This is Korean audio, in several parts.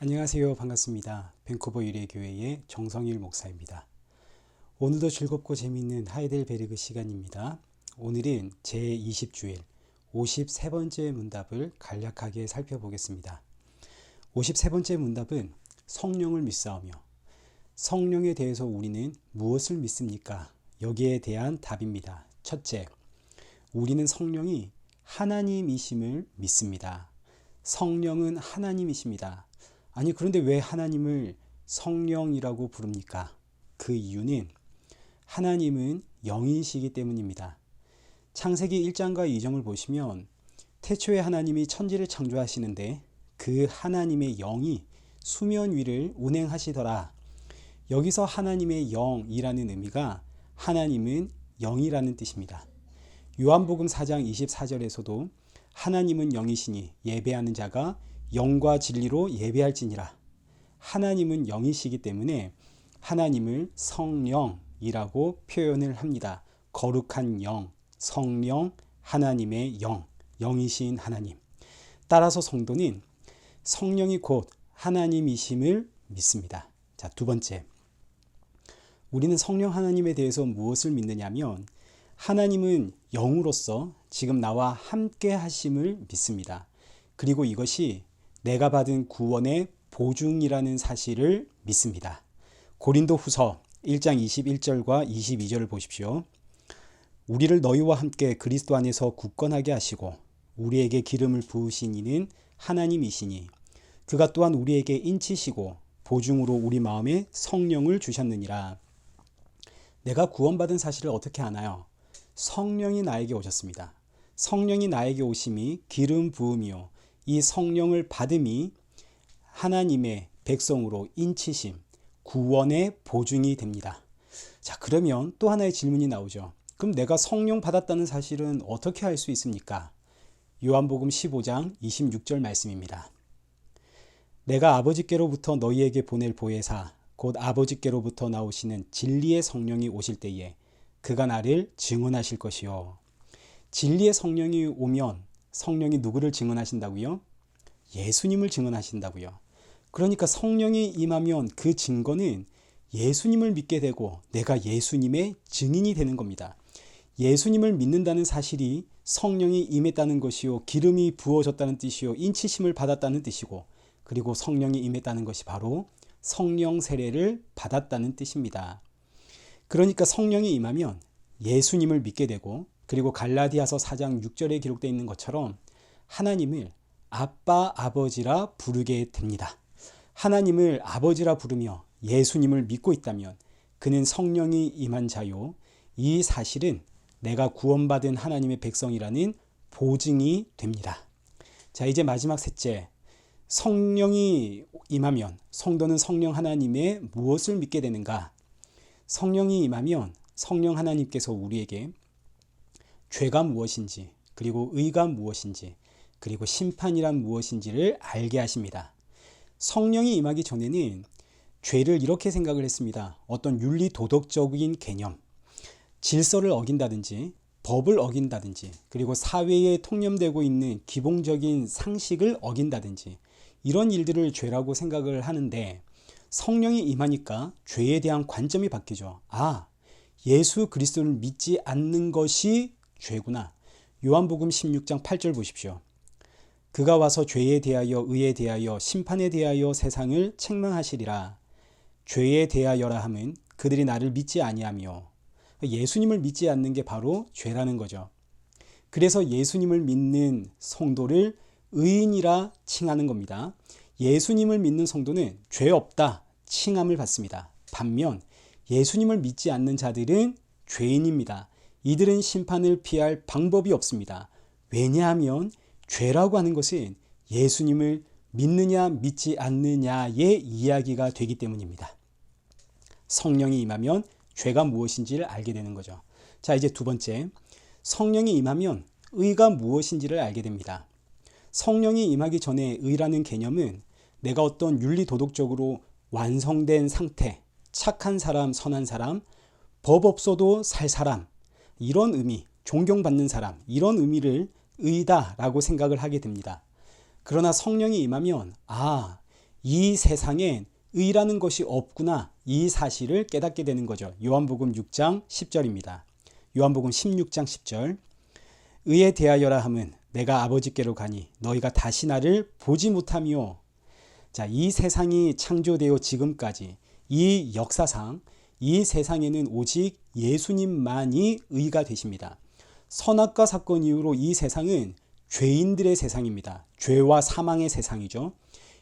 안녕하세요. 반갑습니다. 밴쿠버 유래교회의 정성일 목사입니다. 오늘도 즐겁고 재미있는 하이델베르그 시간입니다. 오늘은 제20주일 53번째 문답을 간략하게 살펴보겠습니다. 53번째 문답은 성령을 믿사오며 성령에 대해서 우리는 무엇을 믿습니까? 여기에 대한 답입니다. 첫째, 우리는 성령이 하나님이심을 믿습니다. 성령은 하나님이십니다. 아니, 그런데 왜 하나님을 성령이라고 부릅니까? 그 이유는 하나님은 영이시기 때문입니다. 창세기 1장과 2장을 보시면 태초에 하나님이 천지를 창조하시는데 그 하나님의 영이 수면 위를 운행하시더라. 여기서 하나님의 영이라는 의미가 하나님은 영이라는 뜻입니다. 요한복음 4장 24절에서도 하나님은 영이시니 예배하는 자가 영과 진리로 예배할지니라. 하나님은 영이시기 때문에 하나님을 성령이라고 표현을 합니다. 거룩한 영, 성령, 하나님의 영, 영이신 하나님. 따라서 성도는 성령이 곧 하나님이심을 믿습니다. 자, 두 번째, 우리는 성령 하나님에 대해서 무엇을 믿느냐면 하나님은 영으로서 지금 나와 함께 하심을 믿습니다. 그리고 이것이 내가 받은 구원의 보증이라는 사실을 믿습니다. 고린도 후서 1장 21절과 22절을 보십시오. 우리를 너희와 함께 그리스도 안에서 굳건하게 하시고 우리에게 기름을 부으신 이는 하나님이시니 그가 또한 우리에게 인치시고 보증으로 우리 마음에 성령을 주셨느니라. 내가 구원받은 사실을 어떻게 아나요? 성령이 나에게 오셨습니다. 성령이 나에게 오심이 기름 부음이요, 이 성령을 받음이 하나님의 백성으로 인치심, 구원의 보증이 됩니다. 자, 그러면 또 하나의 질문이 나오죠. 그럼 내가 성령 받았다는 사실은 어떻게 알 수 있습니까? 요한복음 15장 26절 말씀입니다. 내가 아버지께로부터 너희에게 보낼 보혜사 곧 아버지께로부터 나오시는 진리의 성령이 오실 때에 그가 나를 증언하실 것이요. 진리의 성령이 오면 성령이 누구를 증언하신다고요? 예수님을 증언하신다고요. 그러니까 성령이 임하면 그 증거는 예수님을 믿게 되고 내가 예수님의 증인이 되는 겁니다. 예수님을 믿는다는 사실이 성령이 임했다는 것이요, 기름이 부어졌다는 뜻이요, 인치심을 받았다는 뜻이고, 그리고 성령이 임했다는 것이 바로 성령 세례를 받았다는 뜻입니다. 그러니까 성령이 임하면 예수님을 믿게 되고, 그리고 갈라디아서 4장 6절에 기록되어 있는 것처럼 하나님을 아빠, 아버지라 부르게 됩니다. 하나님을 아버지라 부르며 예수님을 믿고 있다면 그는 성령이 임한 자요, 이 사실은 내가 구원받은 하나님의 백성이라는 보증이 됩니다. 자, 이제 마지막 셋째, 성령이 임하면 성도는 성령 하나님의 무엇을 믿게 되는가? 성령이 임하면 성령 하나님께서 우리에게 죄가 무엇인지, 그리고 의가 무엇인지, 그리고 심판이란 무엇인지를 알게 하십니다. 성령이 임하기 전에는 죄를 이렇게 생각을 했습니다. 어떤 윤리 도덕적인 개념, 질서를 어긴다든지 법을 어긴다든지, 그리고 사회에 통념되고 있는 기본적인 상식을 어긴다든지, 이런 일들을 죄라고 생각을 하는데 성령이 임하니까 죄에 대한 관점이 바뀌죠. 아, 예수 그리스도를 믿지 않는 것이 죄구나. 요한복음 16장 8절 보십시오. 그가 와서 죄에 대하여 의에 대하여 심판에 대하여 세상을 책망하시리라. 죄에 대하여라 함은 그들이 나를 믿지 아니하며, 예수님을 믿지 않는 게 바로 죄라는 거죠. 그래서 예수님을 믿는 성도를 의인이라 칭하는 겁니다. 예수님을 믿는 성도는 죄 없다 칭함을 받습니다. 반면 예수님을 믿지 않는 자들은 죄인입니다. 이들은 심판을 피할 방법이 없습니다. 왜냐하면 죄라고 하는 것은 예수님을 믿느냐 믿지 않느냐의 이야기가 되기 때문입니다. 성령이 임하면 죄가 무엇인지를 알게 되는 거죠. 자, 이제 두 번째, 성령이 임하면 의가 무엇인지를 알게 됩니다. 성령이 임하기 전에 의라는 개념은 내가 어떤 윤리 도덕적으로 완성된 상태, 착한 사람, 선한 사람, 법 없어도 살 사람, 이런 의미, 존경받는 사람, 이런 의미를 의다라고 생각을 하게 됩니다. 그러나 성령이 임하면 이 세상엔 의라는 것이 없구나, 이 사실을 깨닫게 되는 거죠. 요한복음 6장 10절입니다. 요한복음 16장 10절. 의에 대하여라 함은 내가 아버지께로 가니 너희가 다시 나를 보지 못하며. 자, 이 세상이 창조되어 지금까지 이 역사상 이 세상에는 오직 예수님만이 의가 되십니다. 선악과 사건 이후로 이 세상은 죄인들의 세상입니다. 죄와 사망의 세상이죠.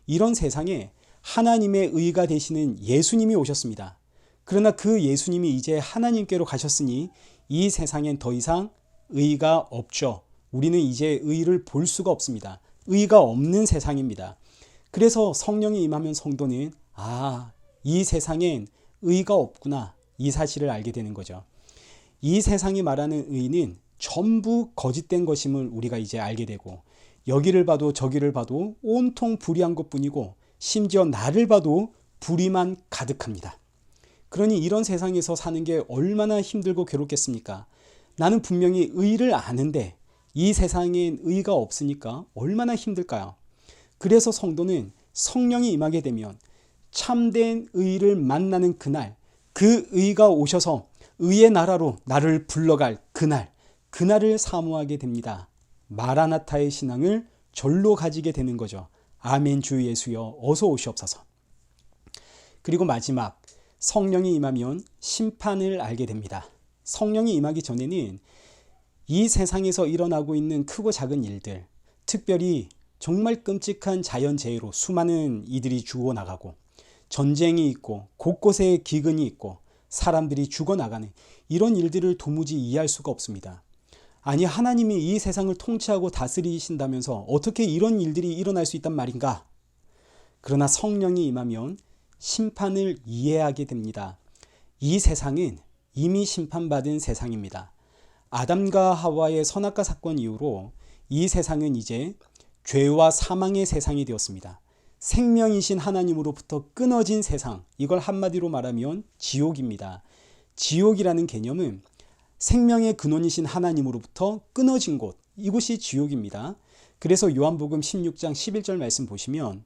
이런 세상에 하나님의 의가 되시는 예수님이 오셨습니다. 그러나 그 예수님이 이제 하나님께로 가셨으니 이 세상엔 더 이상 의가 없죠. 우리는 이제 의를 볼 수가 없습니다. 의가 없는 세상입니다. 그래서 성령이 임하면 성도는 이 세상엔 의가 없구나, 이 사실을 알게 되는 거죠. 이 세상이 말하는 의는 전부 거짓된 것임을 우리가 이제 알게 되고, 여기를 봐도 저기를 봐도 온통 불의한 것뿐이고 심지어 나를 봐도 불의만 가득합니다. 그러니 이런 세상에서 사는 게 얼마나 힘들고 괴롭겠습니까? 나는 분명히 의를 아는데 이 세상엔 의가 없으니까 얼마나 힘들까요? 그래서 성도는 성령이 임하게 되면 참된 의를 만나는 그날, 그 의가 오셔서 의의 나라로 나를 불러갈 그날을 사모하게 됩니다. 마라나타의 신앙을 절로 가지게 되는 거죠. 아멘 주 예수여 어서 오시옵소서. 그리고 마지막, 성령이 임하면 심판을 알게 됩니다. 성령이 임하기 전에는 이 세상에서 일어나고 있는 크고 작은 일들, 특별히 정말 끔찍한 자연재해로 수많은 이들이 죽어나가고 전쟁이 있고 곳곳에 기근이 있고 사람들이 죽어나가는 이런 일들을 도무지 이해할 수가 없습니다. 아니, 하나님이 이 세상을 통치하고 다스리신다면서 어떻게 이런 일들이 일어날 수 있단 말인가? 그러나 성령이 임하면 심판을 이해하게 됩니다. 이 세상은 이미 심판받은 세상입니다. 아담과 하와의 선악과 사건 이후로 이 세상은 이제 죄와 사망의 세상이 되었습니다. 생명이신 하나님으로부터 끊어진 세상, 이걸 한마디로 말하면 지옥입니다. 지옥이라는 개념은 생명의 근원이신 하나님으로부터 끊어진 곳, 이곳이 지옥입니다. 그래서 요한복음 16장 11절 말씀 보시면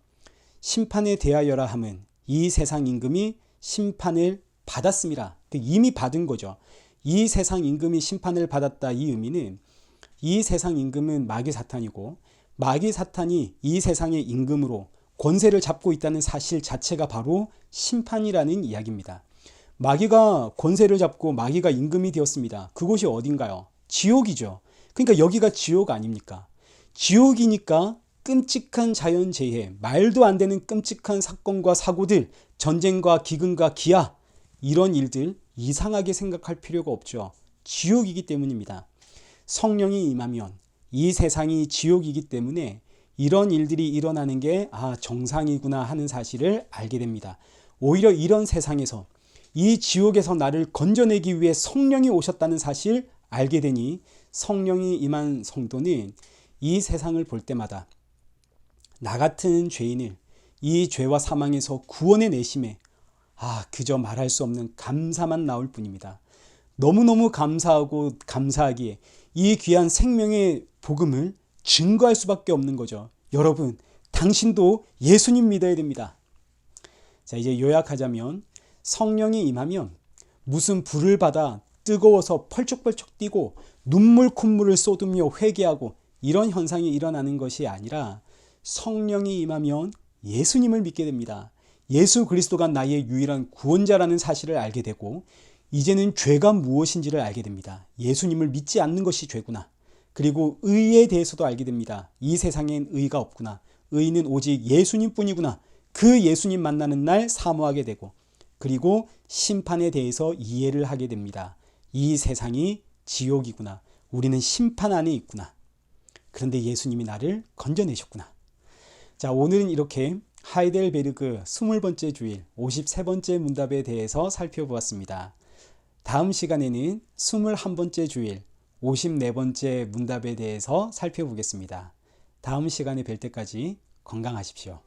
심판에 대하여라 함은 이 세상 임금이 심판을 받았습니다. 이미 받은 거죠. 이 세상 임금이 심판을 받았다, 이 의미는 이 세상 임금은 마귀 사탄이고 마귀 사탄이 이 세상의 임금으로 권세를 잡고 있다는 사실 자체가 바로 심판이라는 이야기입니다. 마귀가 권세를 잡고 마귀가 임금이 되었습니다. 그곳이 어딘가요? 지옥이죠. 그러니까 여기가 지옥 아닙니까? 지옥이니까 끔찍한 자연재해, 말도 안 되는 끔찍한 사건과 사고들, 전쟁과 기근과 기아, 이런 일들 이상하게 생각할 필요가 없죠. 지옥이기 때문입니다. 성령이 임하면 이 세상이 지옥이기 때문에 이런 일들이 일어나는 게 정상이구나 하는 사실을 알게 됩니다. 오히려 이런 세상에서, 이 지옥에서 나를 건져내기 위해 성령이 오셨다는 사실 알게 되니 성령이 임한 성도는 이 세상을 볼 때마다 나 같은 죄인을 이 죄와 사망에서 구원해 내심에 그저 말할 수 없는 감사만 나올 뿐입니다. 너무너무 감사하고 감사하기에 이 귀한 생명의 복음을 증거할 수밖에 없는 거죠. 여러분, 당신도 예수님 믿어야 됩니다. 자, 이제 요약하자면 성령이 임하면 무슨 불을 받아 뜨거워서 펄쩍펄쩍 뛰고 눈물 콧물을 쏟으며 회개하고 이런 현상이 일어나는 것이 아니라 성령이 임하면 예수님을 믿게 됩니다. 예수 그리스도가 나의 유일한 구원자라는 사실을 알게 되고 이제는 죄가 무엇인지를 알게 됩니다. 예수님을 믿지 않는 것이 죄구나. 그리고 의에 대해서도 알게 됩니다. 이 세상엔 의가 없구나. 의는 오직 예수님뿐이구나. 그 예수님 만나는 날 사모하게 되고, 그리고 심판에 대해서 이해를 하게 됩니다. 이 세상이 지옥이구나. 우리는 심판 안에 있구나. 그런데 예수님이 나를 건져내셨구나. 자, 오늘은 이렇게 하이델베르그 20번째 주일 53번째 문답에 대해서 살펴보았습니다. 다음 시간에는 21번째 주일 54번째 문답에 대해서 살펴보겠습니다. 다음 시간에 뵐 때까지 건강하십시오.